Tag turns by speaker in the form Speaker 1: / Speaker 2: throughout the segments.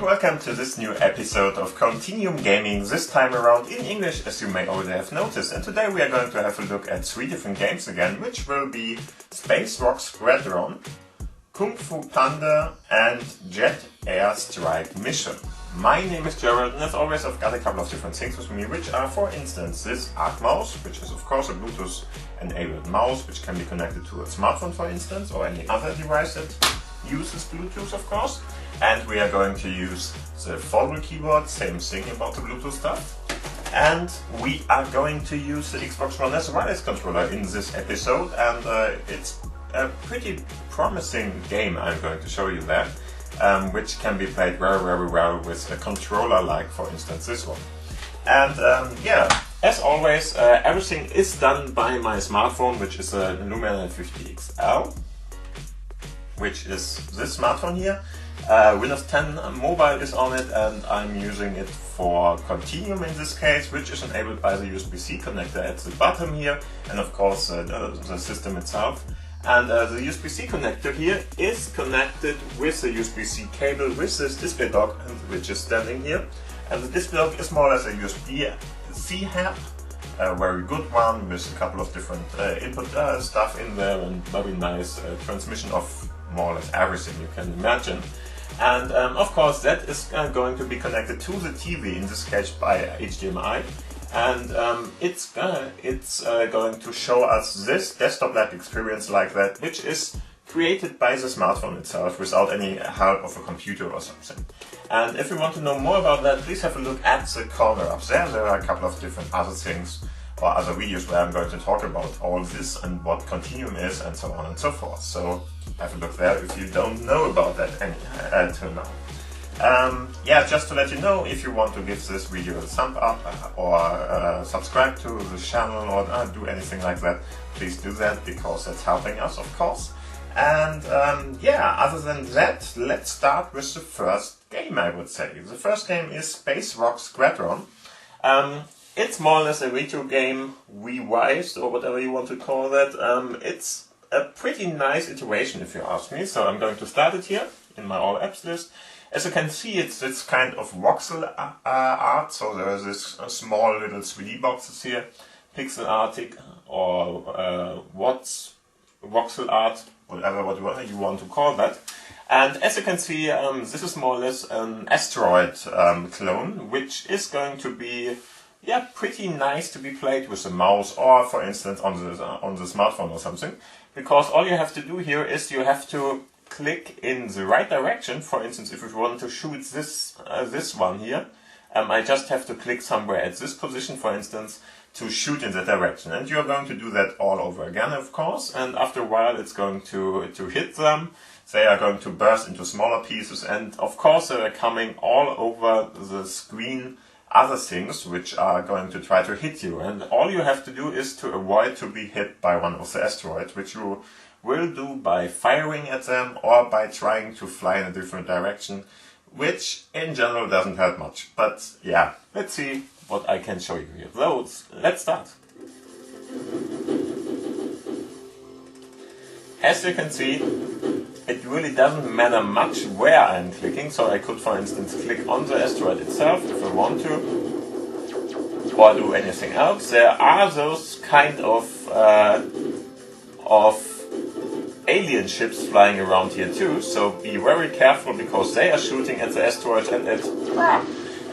Speaker 1: welcome to this new episode of Continuum Gaming, this time around in English, as you may already have noticed. And today we are going to have a look at 3 different games again, which will be Space Rock Squadron, Kongfu Panda and Jet Air Strike Mission. My name is Gerald, and as always I've got a couple of different things with me, which are, for instance, this Arc mouse, which is of course a Bluetooth enabled mouse, which can be connected to a smartphone, for instance, or any other device that uses Bluetooth, of course. And we are going to use the Foldable keyboard, same thing about the Bluetooth stuff. And we are going to use the Xbox One S wireless controller in this episode, and it's a pretty promising game I'm going to show you there, which can be played very, very well with a controller like, for instance, this one. And yeah, as always, everything is done by my smartphone, which is a Lumia 950 XL, which is this smartphone here. Windows 10 Mobile is on it, and I'm using it for Continuum in this case, which is enabled by the USB-C connector at the bottom here, and of course the system itself. And the USB-C connector here is connected with the USB-C cable with this display dock, which is standing here. And the display dock is more or less a USB-C hub, a very good one with a couple of different input stuff in there, and very nice transmission of more or less everything you can imagine. And of course that is going to be connected to the TV, in this case by HDMI. And it's going to show us this desktop-like experience like that, which is created by the smartphone itself without any help of a computer or something. And if you want to know more about that, please have a look at the corner up there. There are a couple of different other things or other videos where I'm going to talk about all this and what Continuum is and so on and so forth. So have a look there if you don't know about that until now. Yeah, just to let you know, if you want to give this video a thumb up or subscribe to the channel or do anything like that, please do that, because that's helping us, of course. And yeah, other than that, let's start with the first game, I would say. The first game is Space Rock Squadron. It's more or less a retro game, revised, or whatever you want to call that. It's a pretty nice iteration, if you ask me, so I'm going to start it here in my all apps list. As you can see, it's this kind of voxel art, so there is this small little 3D boxes here, pixel art or what's voxel art, whatever you want to call that. And as you can see, this is more or less an asteroid clone, which is going to be pretty nice to be played with a mouse, or for instance on the smartphone or something, because all you have to do here is you have to click in the right direction. For instance, if you want to shoot this one here, I just have to click somewhere at this position, for instance, to shoot in that direction. And you're going to do that all over again, of course, and after a while it's going to hit them. They are going to burst into smaller pieces, and of course they are coming all over the screen, other things which are going to try to hit you. And all you have to do is to avoid to be hit by one of the asteroids, which you will do by firing at them or by trying to fly in a different direction, which in general doesn't help much. But yeah, let's see what I can show you here. So let's start. As you can see, it really doesn't matter much where I'm clicking, so I could, for instance, click on the asteroid itself if I want to, or do anything else. There are those kind of alien ships flying around here too, so be very careful, because they are shooting at the asteroid and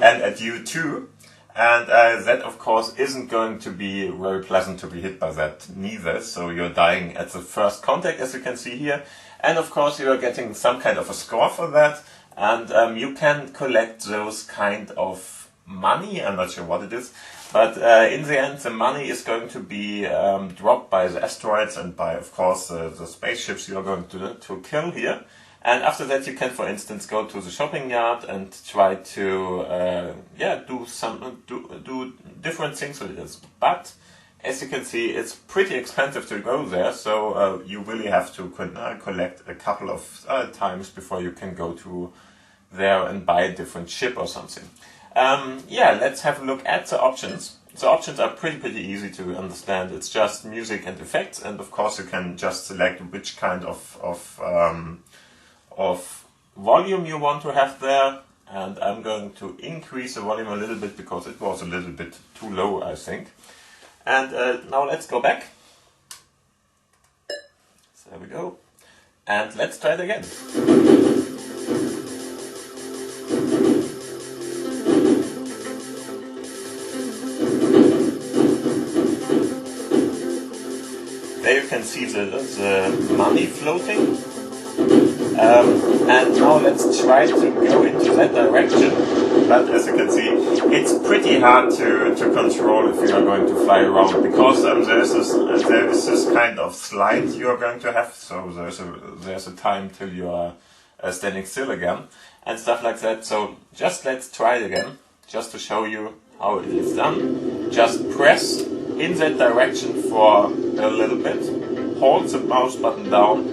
Speaker 1: at you too. And that of course isn't going to be very pleasant to be hit by that neither, so you're dying at the first contact, as you can see here. And of course you are getting some kind of a score for that, and you can collect those kind of money. I'm not sure what it is, but in the end the money is going to be dropped by the asteroids and by, of course, the spaceships you are going to kill here. And after that you can, for instance, go to the shopping yard and try to do different things with this. But as you can see, it's pretty expensive to go there, so you really have to collect a couple of times before you can go to there and buy a different ship or something. Yeah, let's have a look at the options. The options are pretty easy to understand. It's just music and effects, and of course you can just select which kind of volume you want to have there, and I'm going to increase the volume a little bit because it was a little bit too low, I think. And now let's go back. So there we go. And let's try it again. There you can see the money floating. And now let's try to go into that direction. But as you can see, it's pretty hard to control if you are going to fly around, because there is this kind of slide you are going to have. So there's a time till you are standing still again and stuff like that. So just let's try it again, just to show you how it is done. Just press in that direction for a little bit, hold the mouse button down,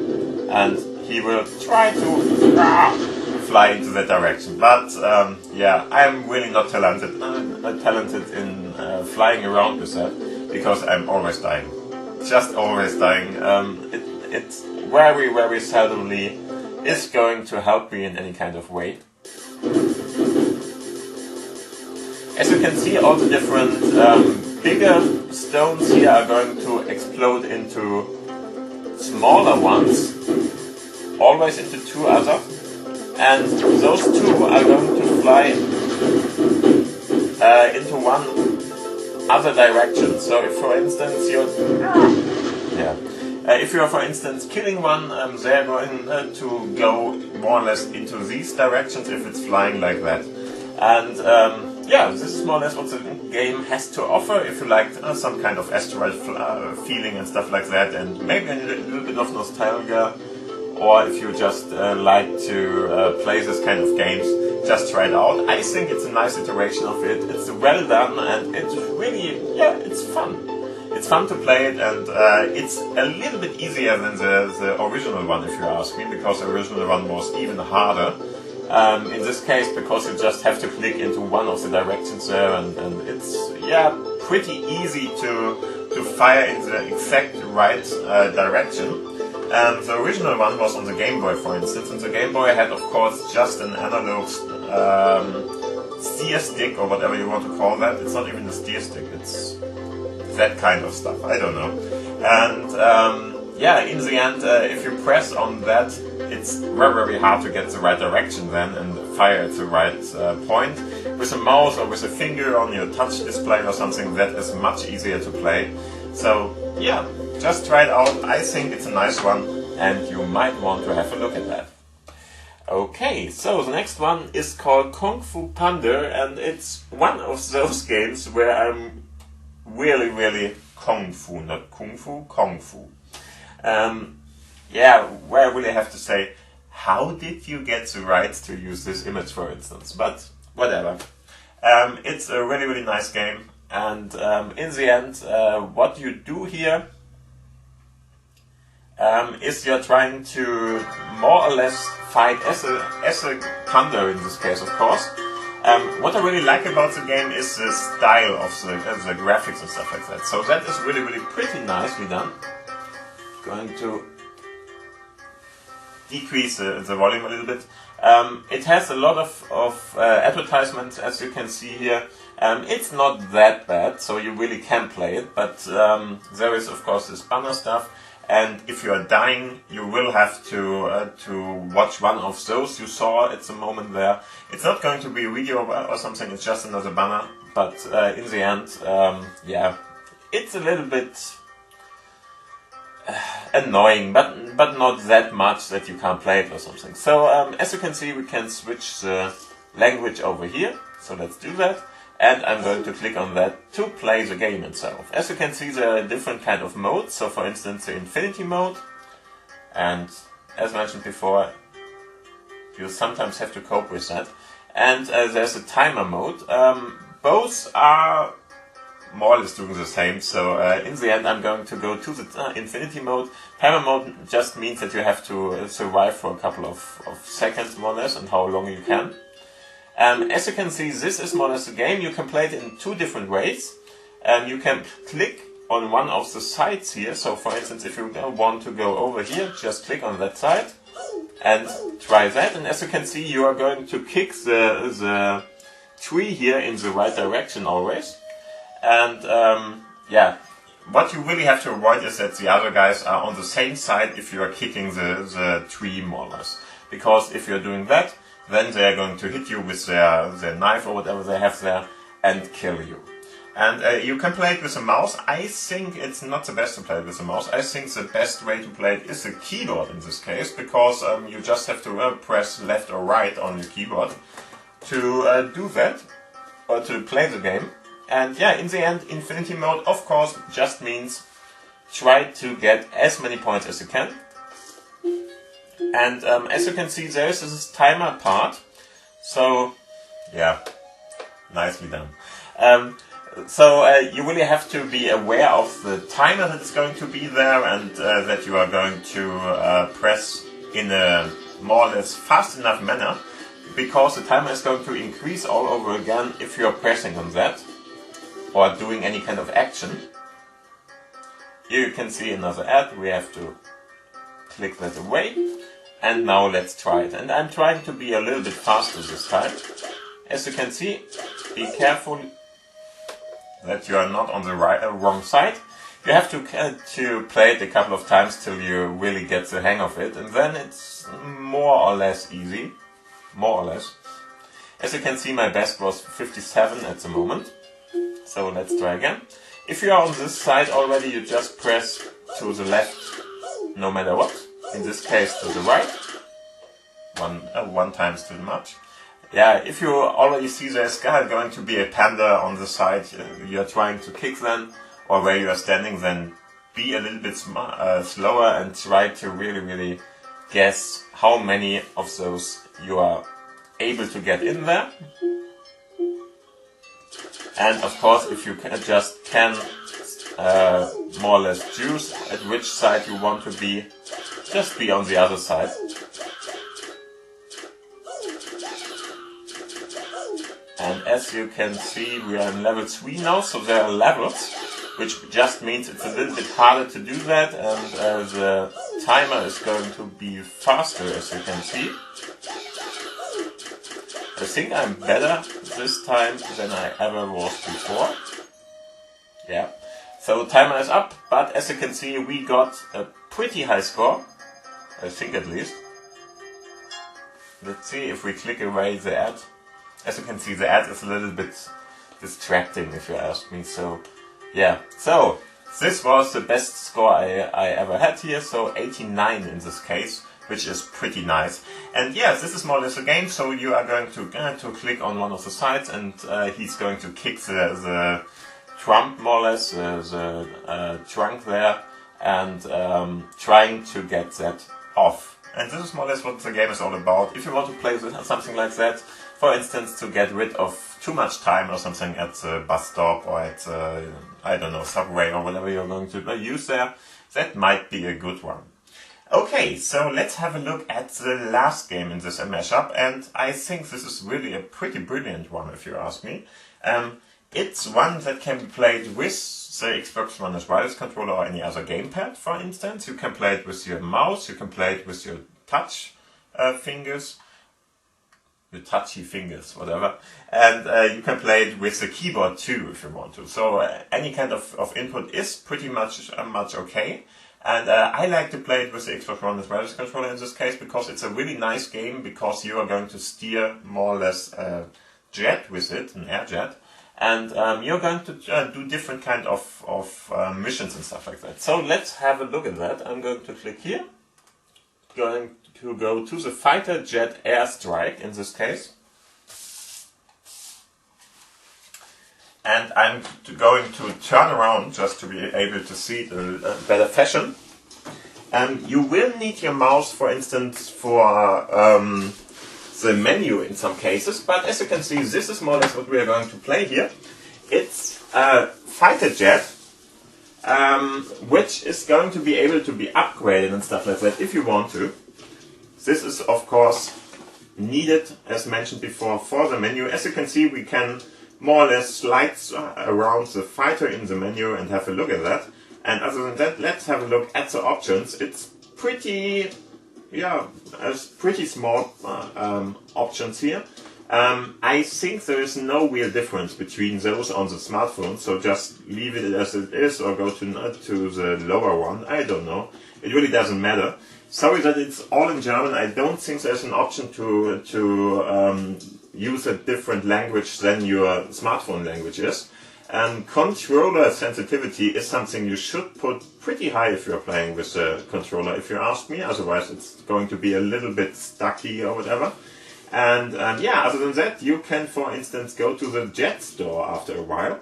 Speaker 1: and he will try to fly into that direction. But yeah, I'm really not talented in flying around with that, because I'm always dying. Just always dying. It's very, very seldomly is going to help me in any kind of way. As you can see, all the different bigger stones here are going to explode into smaller ones, always into two others, and those two are going to fly into one other direction. So if, for instance, if you are, for instance, killing one, they are going to go more or less into these directions if it's flying like that. And yeah, this is more or less what the game has to offer. If you like some kind of asteroid feeling and stuff like that, and maybe a little bit of nostalgia, or if you just like to play this kind of games, just try it out. I think it's a nice iteration of it. It's well done, and it's really, yeah, it's fun. It's fun to play it, and it's a little bit easier than the original one, if you ask me, because the original one was even harder. In this case, because you just have to click into one of the directions there, and it's, yeah, pretty easy to fire in the exact right direction. The original one was on the Game Boy, for instance, and the Game Boy had, of course, just an analog steer stick, or whatever you want to call that. It's not even a steer stick, it's that kind of stuff, I don't know. And yeah, in the end, if you press on that, it's very, very hard to get the right direction then and fire at the right point. With a mouse or with a finger on your touch display or something, that is much easier to play. So yeah, just try it out. I think it's a nice one, and you might want to have a look at that. Okay, so the next one is called Kongfu Panda, and it's one of those games where I'm really, really Kung Fu, not Kung Fu, Kung Fu. Yeah, where I really have to say, how did you get the rights to use this image, for instance? But whatever. It's a really, really nice game, and in the end, what you do here is you're trying to more or less fight as a panda in this case, of course. What I really like about the game is the style of the graphics and stuff like that. So that is really, really pretty nicely done. Going to decrease the volume a little bit. It has a lot of advertisements, as you can see here. It's not that bad, so you really can play it, but there is, of course, this banner stuff. And if you are dying, you will have to watch one of those you saw at the moment there. It's not going to be a video or something, it's just another banner. But in the end, yeah, it's a little bit annoying, but not that much that you can't play it or something. So as you can see, we can switch the language over here. So let's do that. And I'm going to click on that to play the game itself. As you can see, there are different kind of modes. So for instance, the infinity mode. And as mentioned before, you sometimes have to cope with that. And there's a timer mode. Both are more or less doing the same. So in the end, I'm going to go to the infinity mode. Timer mode just means that you have to survive for a couple of seconds, more or less, and how long you can. As you can see, this is more or less a game. You can play it in two different ways. You can click on one of the sides here. So for instance, if you want to go over here, just click on that side. and try that. And as you can see, you are going to kick the tree here in the right direction always. And yeah, what you really have to avoid is that the other guys are on the same side if you are kicking the tree more or less. Because if you're doing that, then they are going to hit you with their knife or whatever they have there and kill you. And you can play it with a mouse. I think it's not the best to play it with a mouse. I think the best way to play it is a keyboard in this case, because you just have to press left or right on your keyboard to do that, or to play the game. And yeah, in the end, infinity mode, of course, just means try to get as many points as you can. And as you can see, there is this timer part. So, yeah, nicely done. So you really have to be aware of the timer that is going to be there, and that you are going to press in a more or less fast enough manner, because the timer is going to increase all over again if you are pressing on that or doing any kind of action. Here you can see another ad. We have to click that away, and now let's try it. And I'm trying to be a little bit faster this time. As you can see, be careful that you are not on the wrong side. You have to play it a couple of times till you really get the hang of it, and then it's more or less easy. More or less. As you can see, my best was 57 at the moment. So let's try again. If you are on this side already, you just press to the left no matter what. In this case to the right. One times too much. Yeah, if you already see there's going to be a panda on the side you are trying to kick then, or where you are standing, then be a little bit slower and try to really guess how many of those you are able to get in there. And of course, if you can more or less choose at which side you want to be, just be on the other side. And as you can see, we are in level 3 now, so there are levels, which just means it's a little bit harder to do that, and the timer is going to be faster, as you can see. I think I'm better this time than I ever was before. Yeah, so the timer is up, but as you can see, we got a pretty high score, I think at least. Let's see if we click away the ad. As you can see, the ad is a little bit distracting, if you ask me. So, yeah. So, this was the best score I ever had here. So, 89 in this case, which is pretty nice. And yes, this is more or less a game. So, you are going to click on one of the sides, and he's going to kick the trunk, more or less, the trunk there, and trying to get that off. And this is more or less what the game is all about. If you want to play something like that, for instance, to get rid of too much time or something at the bus stop or at, I don't know, subway or whatever you're going to use there, that might be a good one. Okay, so let's have a look at the last game in this mashup, and I think this is really a pretty brilliant one, if you ask me. It's one that can be played with the Xbox One wireless controller or any other gamepad, for instance. You can play it with your mouse, you can play it with your touch fingers, the touchy fingers, whatever, and you can play it with the keyboard too if you want to. So any kind of input is pretty much okay. And I like to play it with the Xbox One wireless controller in this case, because it's a really nice game, because you are going to steer more or less a jet with it, an air jet. And you're going to do different kind of missions and stuff like that. So let's have a look at that. I'm going to click here. Going to go to the fighter jet airstrike in this case. And I'm going to turn around just to be able to see it in a better fashion. You will need your mouse, for instance, for the menu in some cases, but as you can see, this is more or less what we are going to play here. It's a fighter jet, which is going to be able to be upgraded and stuff like that if you want to. This is of course needed, as mentioned before, for the menu. As you can see, we can more or less slide around the fighter in the menu and have a look at that. And other than that, let's have a look at the options. It's pretty yeah, pretty small options here. I think there is no real difference between those on the smartphone, so just leave it as it is or go to the lower one. I don't know. It really doesn't matter. Sorry that it's all in German. I don't think there's an option to use a different language than your smartphone language is. Controller sensitivity is something you should put pretty high if you're playing with a controller, if you ask me. Otherwise it's going to be a little bit stucky or whatever. And yeah, other than that, you can, for instance, go to the jet store after a while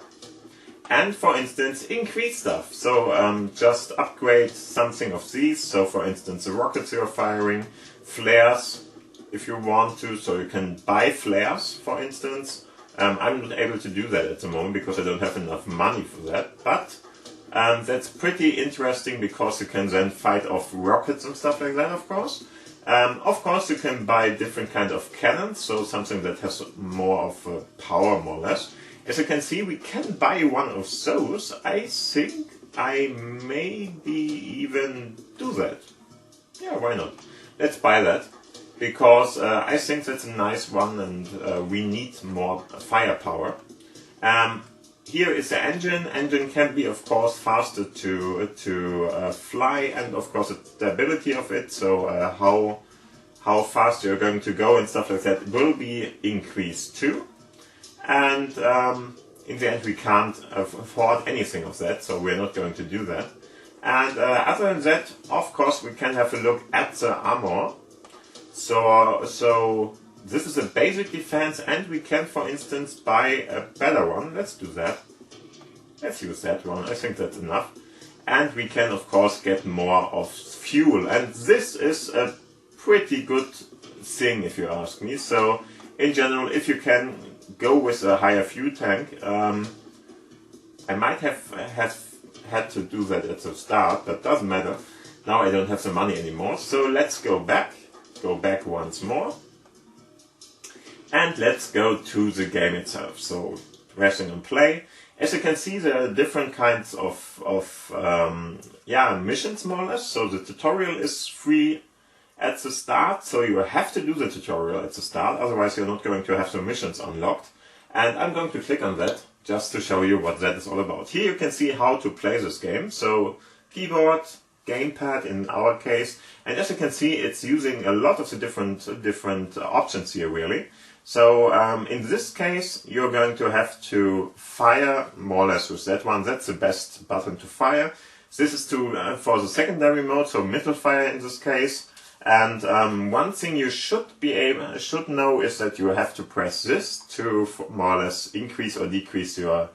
Speaker 1: and, for instance, increase stuff. So just upgrade something of these. So, for instance, the rockets you're firing, flares if you want to. So you can buy flares, for instance. I'm not able to do that at the moment because I don't have enough money for that. But that's pretty interesting because you can then fight off rockets and stuff like that, of course. Of course, you can buy different kinds of cannons, so something that has more of power, more or less. As you can see, we can buy one of those. I think I maybe even do that. Yeah, why not? Let's buy that, because I think that's a nice one and we need more firepower. Here is the engine. Engine can be, of course, faster to fly, and of course the stability of it. So how fast you're going to go and stuff like that will be increased too. And in the end, we can't afford anything of that, so we're not going to do that. And other than that, of course, we can have a look at the armor. So this is a basic defense, and we can, for instance, buy a better one. Let's do that. Let's use that one. I think that's enough. And we can, of course, get more of fuel. And this is a pretty good thing, if you ask me. So, in general, if you can go with a higher fuel tank, I might have had to do that at the start, but doesn't matter. Now I don't have the money anymore. So let's go back once more. And let's go to the game itself. So pressing on play. As you can see, there are different kinds of missions, more or less. So the tutorial is free at the start, so you have to do the tutorial at the start, otherwise you're not going to have the missions unlocked. And I'm going to click on that just to show you what that is all about. Here you can see how to play this game. So keyboard, gamepad in our case, and as you can see, it's using a lot of the different options here, really. So in this case, you're going to have to fire more or less with that one. That's the best button to fire. This is for the secondary mode, so middle fire in this case. And one thing you should know is that you have to press this to more or less increase or decrease your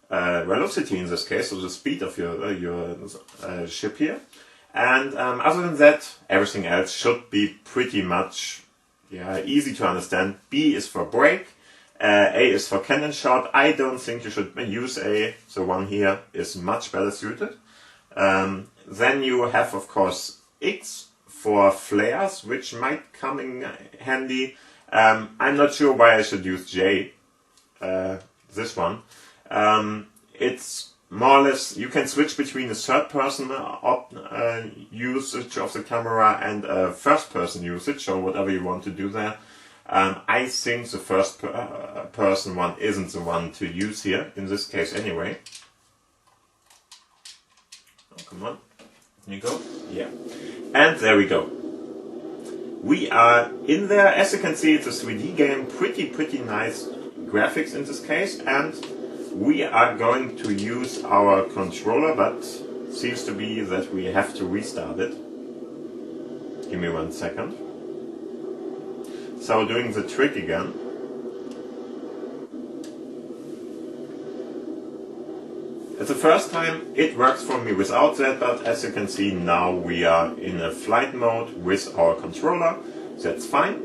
Speaker 1: velocity in this case, so the speed of your ship here. And other than that, everything else should be pretty much easy to understand. B is for brake, A is for cannon shot. I don't think you should use A, the one here is much better suited. Then you have, of course, X for flares, which might come in handy. I'm not sure why I should use J, this one. It's more or less, you can switch between a third-person usage of the camera and a first-person usage, or whatever you want to do there. I think the first-person one isn't the one to use here, in this case anyway. Oh, come on. Can you go? Yeah. And there we go. We are in there. As you can see, it's a 3D game. Pretty nice graphics in this case. And we are going to use our controller, but seems to be that we have to restart it. Give me 1 second. So doing the trick again. It's the first time it works for me without that, but as you can see now we are in a flight mode with our controller. That's fine.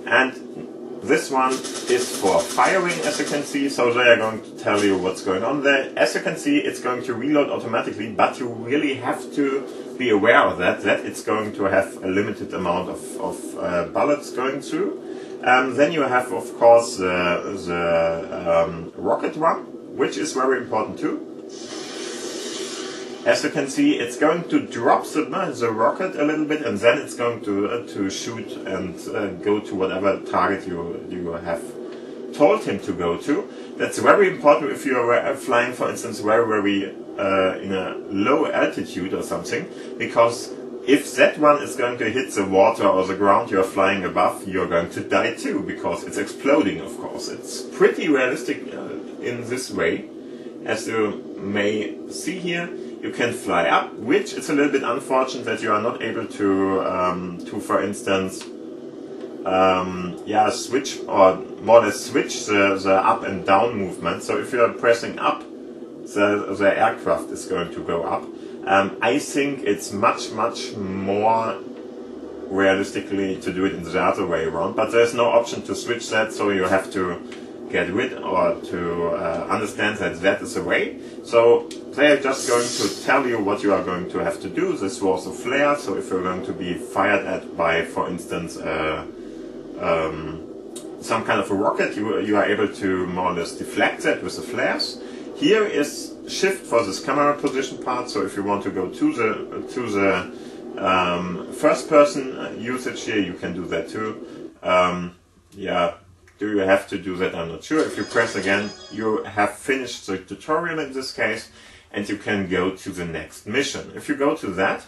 Speaker 1: And this one is for firing, as you can see, so they are going to tell you what's going on there. As you can see, it's going to reload automatically, but you really have to be aware of that it's going to have a limited amount of bullets going through. Then you have, of course, the rocket one, which is very important too. As you can see, it's going to drop the rocket a little bit, and then it's going to shoot and go to whatever target you have told him to go to. That's very important if you are flying, for instance, very in a low altitude or something, because if that one is going to hit the water or the ground you're flying above, you're going to die too, because it's exploding, of course. It's pretty realistic in this way. As you may see here, you can fly up, which is a little bit unfortunate that you are not able to for instance, switch, or more or less switch the up and down movement. So if you are pressing up, the aircraft is going to go up. I think it's much more realistically to do it in the other way around, but there's no option to switch that, so you have to get rid or to understand that is the way. So they are just going to tell you what you are going to have to do. This was a flare, so if you're going to be fired at by, for instance, some kind of a rocket, you are able to more or less deflect that with the flares. Here is shift for this camera position part, so if you want to go to the first person usage here, you can do that too. Do you have to do that? I'm not sure. If you press again, you have finished the tutorial in this case, and you can go to the next mission. If you go to that,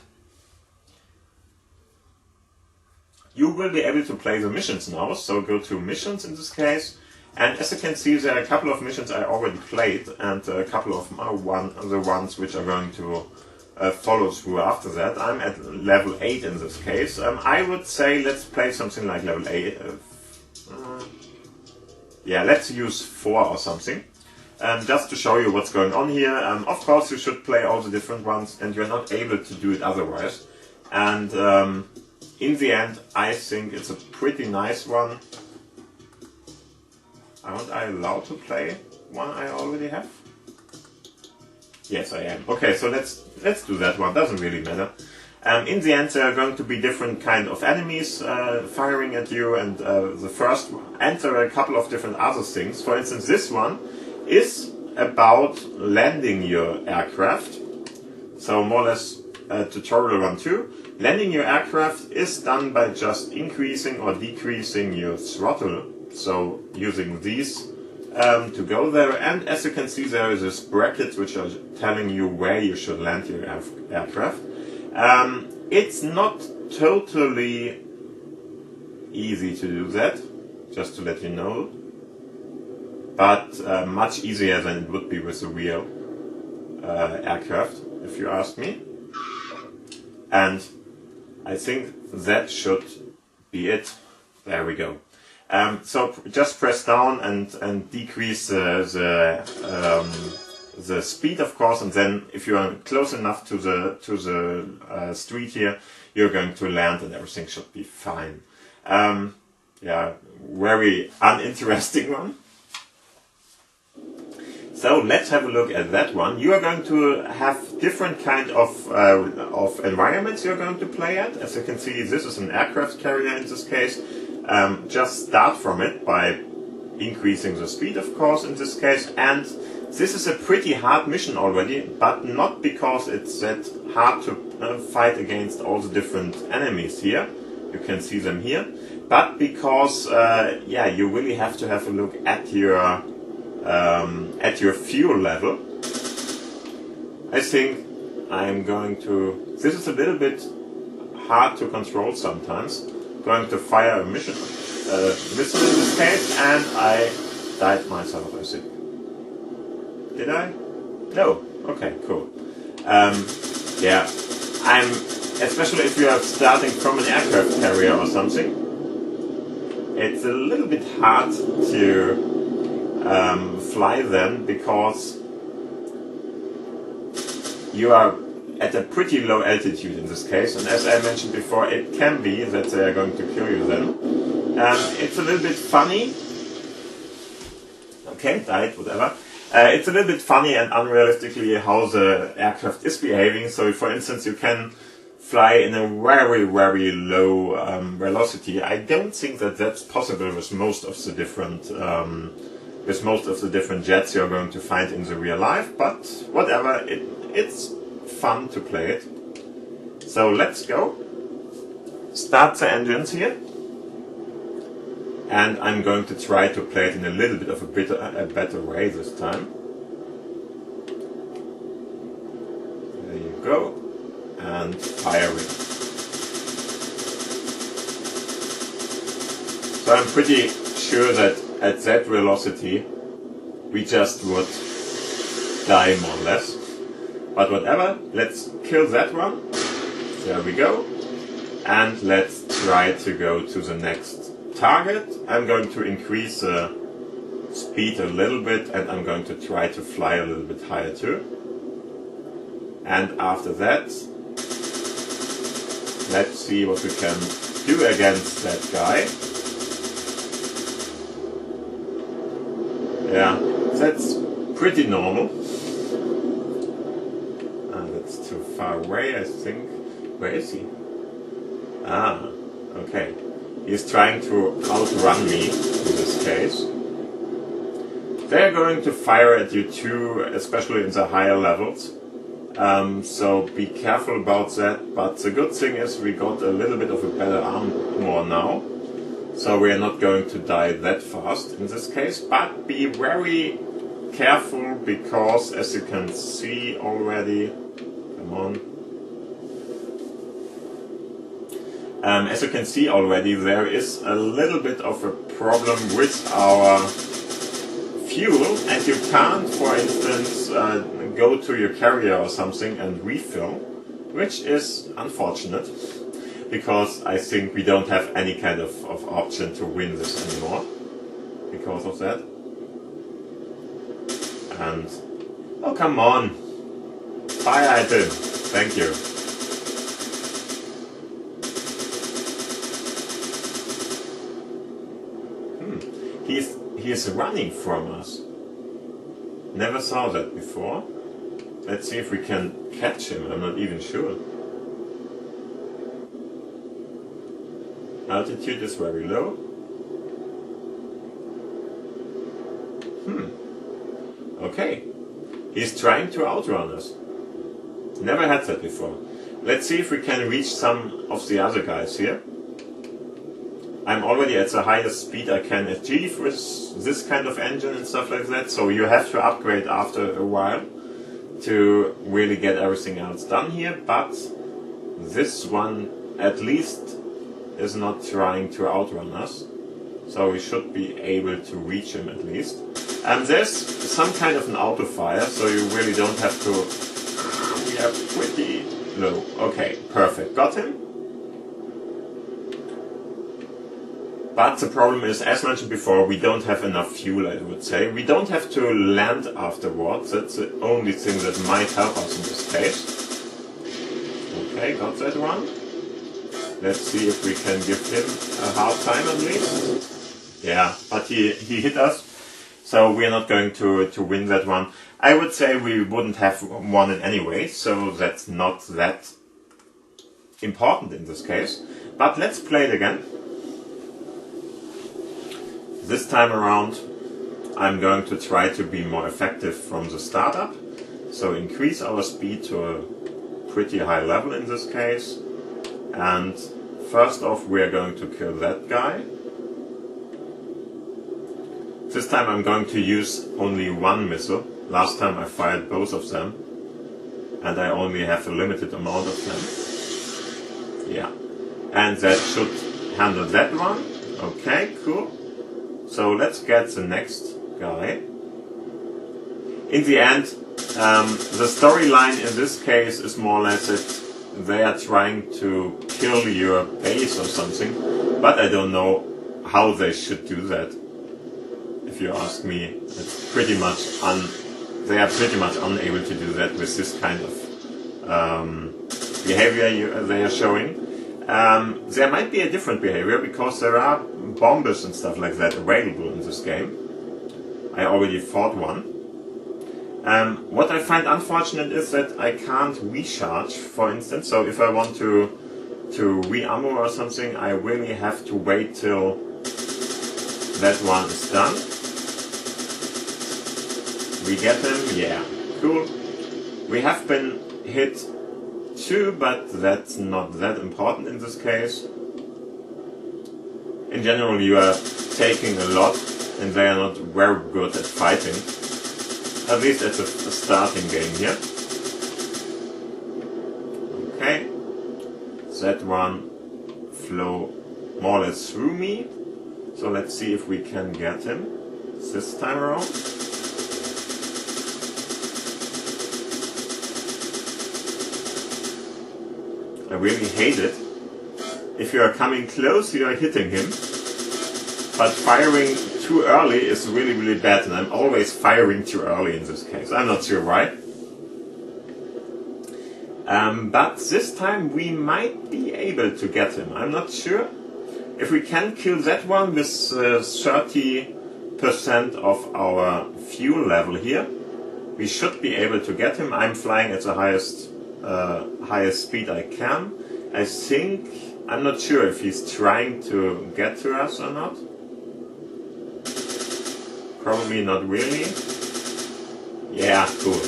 Speaker 1: you will be able to play the missions now. So go to missions in this case, and as you can see, there are a couple of missions I already played, and a couple of the ones which are going to follow through after that. I'm at level 8 in this case. I would say let's play something like level 8. Let's use 4 or something, just to show you what's going on here. Of course, you should play all the different ones, and you're not able to do it otherwise. And in the end, I think it's a pretty nice one. Aren't I allowed to play one I already have? Yes, I am. Okay, so let's do that one. Doesn't really matter. In the end, there are going to be different kind of enemies firing at you, and the first and there are a couple of different other things. For instance, this one is about landing your aircraft. So more or less tutorial 1-2. Landing your aircraft is done by just increasing or decreasing your throttle. So using these to go there, and as you can see, there is this bracket which are telling you where you should land your aircraft. It's not totally easy to do that, just to let you know, but much easier than it would be with a real aircraft, if you ask me. And I think that should be it. There we go. So just press down and decrease the speed, of course, and then if you are close enough to the street here, you're going to land and everything should be fine. Very uninteresting one. So let's have a look at that one. You are going to have different kind of environments you're going to play at. As you can see, this is an aircraft carrier in this case. Just start from it by increasing the speed, of course, in this case. And this is a pretty hard mission already, but not because it's that hard to fight against all the different enemies here. You can see them here. But because, you really have to have a look at your fuel level. I think I'm going to... This is a little bit hard to control sometimes. Going to fire a missile in this case, and I died myself, I think. Did I? No. Okay, cool. I'm... Especially if you are starting from an aircraft carrier or something, it's a little bit hard to fly then, because you are at a pretty low altitude in this case, and as I mentioned before, it can be that they are going to kill you then. It's a little bit funny. Okay, died, whatever. It's a little bit funny and unrealistically how the aircraft is behaving. So, for instance, you can fly in a very, very low velocity. I don't think that that's possible with most of the different jets you're going to find in the real life. But whatever, it's fun to play it. So let's go. Start the engines here. And I'm going to try to play it in a little bit of a better way this time. There you go. And fire it. So I'm pretty sure that at that velocity we just would die more or less. But whatever, let's kill that one. There we go. And let's try to go to the next target. I'm going to increase the speed a little bit and I'm going to try to fly a little bit higher too. And after that, let's see what we can do against that guy. Yeah, that's pretty normal. That's too far away, I think. Where is he? Ah, okay. He's trying to outrun me in this case. They're going to fire at you too, especially in the higher levels. So be careful about that. But the good thing is we got a little bit of a better armor now. So we are not going to die that fast in this case. But be very careful because, as you can see already, come on. As you can see already, there is a little bit of a problem with our fuel, and you can't, for instance, go to your carrier or something and refill, which is unfortunate, because I think we don't have any kind of option to win this anymore because of that. And, oh come on, fire at him, thank you. He's running from us. Never saw that before. Let's see if we can catch him, I'm not even sure. Altitude is very low. Okay. He's trying to outrun us. Never had that before. Let's see if we can reach some of the other guys here. I'm already at the highest speed I can achieve with this kind of engine and stuff like that, so you have to upgrade after a while to really get everything else done here, but this one at least is not trying to outrun us, so we should be able to reach him at least. And there's some kind of an auto fire, so you really don't have to... We are pretty low. Okay, perfect. Got him. But the problem is, as mentioned before, we don't have enough fuel, I would say. We don't have to land afterwards. That's the only thing that might help us in this case. Okay, got that one. Let's see if we can give him a hard time at least. Yeah, but he hit us. So we're not going to win that one. I would say we wouldn't have won it anyway, so that's not that important in this case. But let's play it again. This time around, I'm going to try to be more effective from the startup. So increase our speed to a pretty high level in this case. And first off, we are going to kill that guy. This time I'm going to use only one missile. Last time I fired both of them. And I only have a limited amount of them. Yeah. And that should handle that one. Okay, cool. So let's get the next guy. In the end, the storyline in this case is more or less that they are trying to kill your base or something, but I don't know how they should do that. If you ask me, it's pretty much they are pretty much unable to do that with this kind of behavior they are showing. There might be a different behavior because there are bombers and stuff like that available in this game. I already fought one. What I find unfortunate is that I can't recharge, for instance. So if I want to re-ammo or something, I really have to wait till that one is done. We get him, yeah, cool. We have been hit 2, but that's not that important in this case. In general, you are taking a lot, and they are not very good at fighting. At least it's a starting game here. Okay, that one flew more or less through me. So let's see if we can get him this time around. I really hate it. If you are coming close, you are hitting him. But firing too early is really bad, and I'm always firing too early in this case. I'm not sure why. But this time we might be able to get him. I'm not sure. If we can kill that one with 30% of our fuel level here, we should be able to get him. I'm flying at the highest speed I can. I think, I'm not sure if he's trying to get to us or not. Probably not really. Yeah, cool.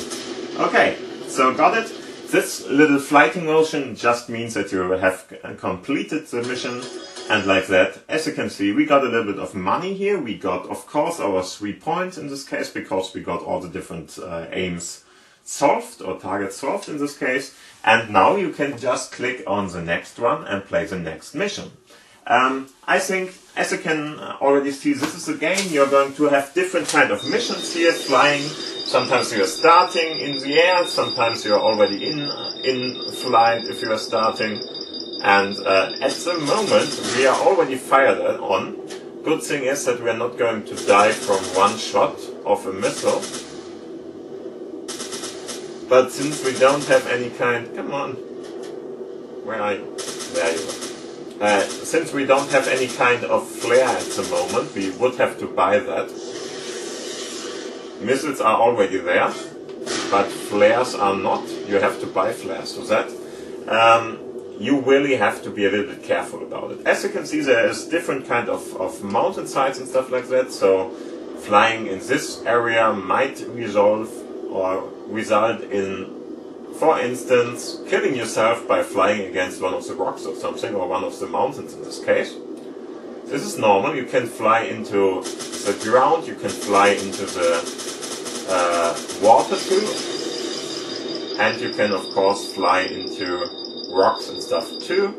Speaker 1: Okay, so got it. This little flighting motion just means that you have completed the mission, and like that, as you can see, we got a little bit of money here. We got, of course, our 3 points in this case, because we got all the different aims solved, or targets solved in this case. And now you can just click on the next one and play the next mission. I think, as you can already see, this is a game. You're going to have different kind of missions here, flying. Sometimes you're starting in the air, sometimes you're already in flight if you're starting. And at the moment, we are already fired on. Good thing is that we are not going to die from one shot of a missile. But since we don't have any kind... Come on. Where are you? There you are. Since we don't have any kind of flare at the moment, we would have to buy that. Missiles are already there, but flares are not. You have to buy flares for that. You really have to be a little bit careful about it. As you can see, there is different kind of mountain sides and stuff like that, so flying in this area might result in, for instance, killing yourself by flying against one of the rocks or something, or one of the mountains in this case. This is normal. You can fly into the ground, you can fly into the water too, and you can of course fly into rocks and stuff too,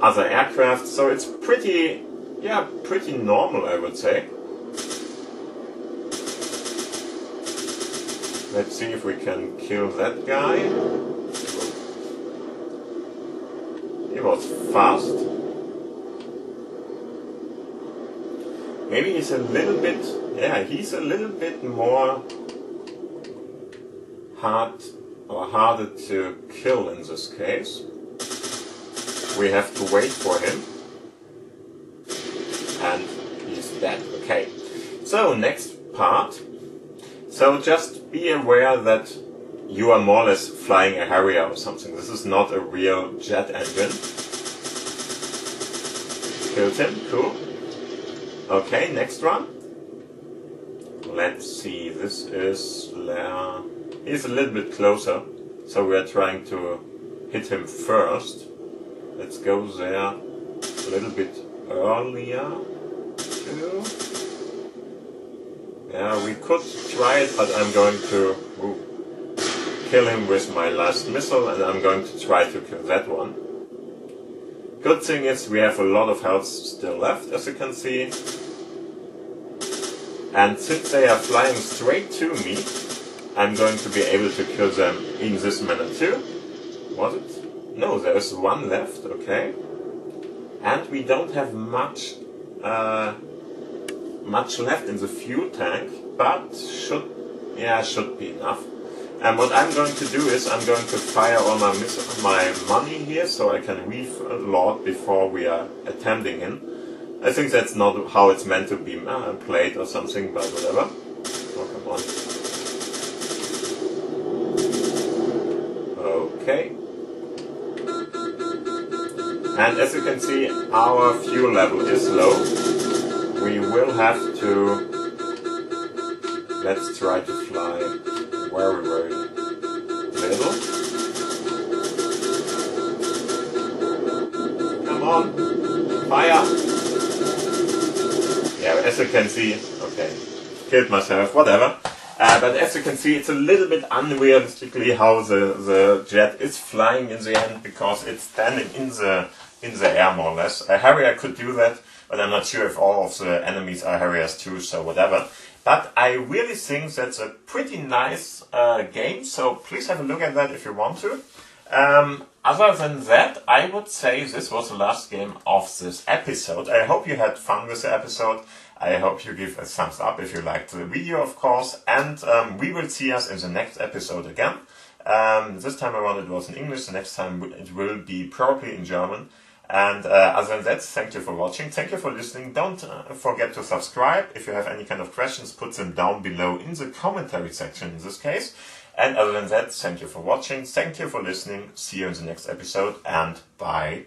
Speaker 1: other aircraft, so it's pretty normal, I would say. Let's see if we can kill that guy. He was fast. Maybe he's a little bit, he's a little bit more harder to kill in this case. We have to wait for him. And he's dead. Okay. So, next part. So just be aware that you are more or less flying a Harrier or something. This is not a real jet engine. Killed him. Cool. Okay, next one. Let's see. This is... he's a little bit closer, so we are trying to hit him first. Let's go there a little bit earlier too. Yeah, we could try it, but I'm going to kill him with my last missile, and I'm going to try to kill that one. Good thing is we have a lot of health still left, as you can see. And since they are flying straight to me, I'm going to be able to kill them in this manner too. Was it? No, there is one left, okay. And we don't have much left in the fuel tank, but should be enough. And what I'm going to do is I'm going to fire all my money here, so I can reload before we are attempting in. I think that's not how it's meant to be played or something, but whatever. Oh, come on. Okay. And as you can see, our fuel level is low. We will have to... Let's try to fly very, very little. Come on. Fire. Yeah, as you can see, okay, killed myself, whatever. But as you can see, it's a little bit unrealistically how the jet is flying in the end, because it's standing in the air more or less. A Harrier could do that, but I'm not sure if all of the enemies are Harriers too, so whatever. But I really think that's a pretty nice game, so please have a look at that if you want to. Other than that, I would say this was the last game of this episode. I hope you had fun with the episode. I hope you give a thumbs up if you liked the video, of course. And we will see us in the next episode again. This time around it was in English. The next time it will be probably in German. And other than that, thank you for watching. Thank you for listening. Don't forget to subscribe. If you have any kind of questions, put them down below in the commentary section in this case. And other than that, thank you for watching. Thank you for listening. See you in the next episode, and bye.